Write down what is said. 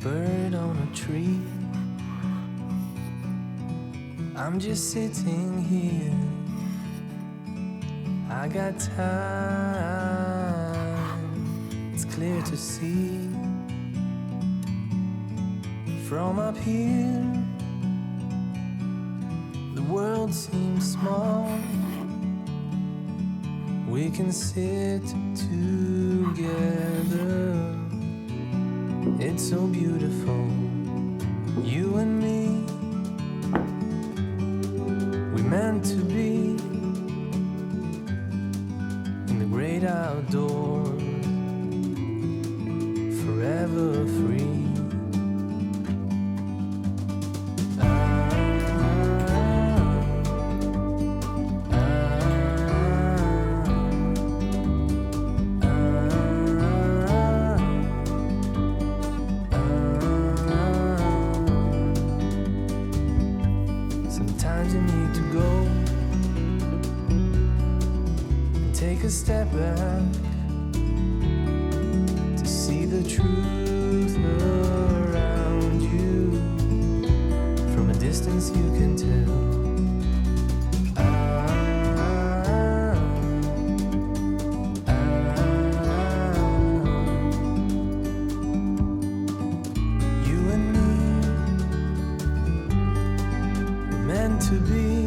bird on a tree. I'm just sitting here. I got time. It's clear to see from up here. The world seems small. We can sit together. It's so beautiful, you and me. We meant to be in the great outdoors, forever free. Sometimes you need to go and take a step back to see the truth around you. From a distance you can tell. You and me were meant to be.